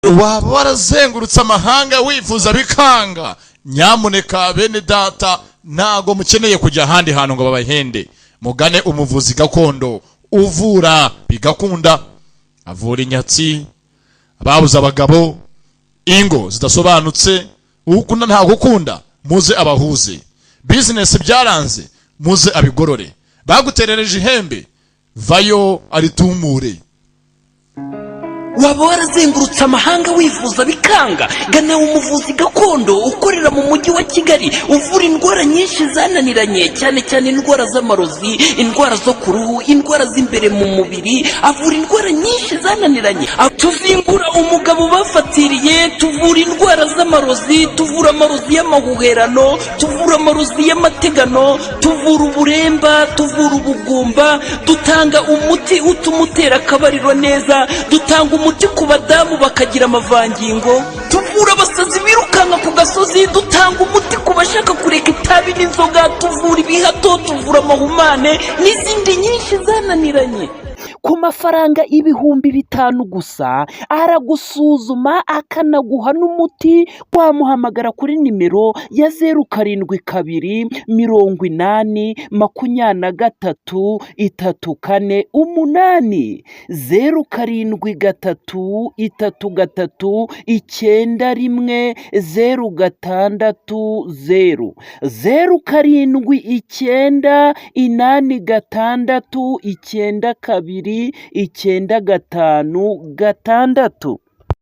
waba warazengurutse amahanga wifuza bikanga, nyamuneka bene data ntago mukeneye kujya ahandi hantu ngo babahende. Mugane umuvuzi gakondo uvura bigakunda, avura inyatsi, ababuze abagabo, ingo zidasobanutse, ukunda nta gukunda muze abahuze, business byaranze muze abigorore, baguterereje ihembe vayo aritumure. Waba warazengurutse amahanga wifuza bikanga, gana umuvuzi gakondo ukorera mu mujyi wa Kigali, uvura indwara nyinshi zananiranye, cyane cyane indwara z'amarozi, indwara zo ku ruhu, indwara z'imbere mu mubiri, avura indwara nyinshi zananiranye. Tuzimbura umugabo bafatiriye, tuvura indwara z'amarozi, tuvura amarozi y'amahuherano, tuvura amarozi y'amategano, tuvura uburemba, tuvura ubugumba, dutanga umuti utumutera akabariro neza, dutanga umuti ku badamu bakagira amavangingo, tuvura abasazi birukanka ku gasozi, dutanga umuti ku bashaka kureka itabi n'inzoga, tuvura ibihato, tuvura amahumane n'izindi nyinshi zananiranye. Ku mafaranga ibihumbi 5 gusa aragusuzuma akanaguha n'umuti. Wamuhamagara kuri nimero ya 072 80 23 34 8, 073 33 91 060, 079 86 92 95 6.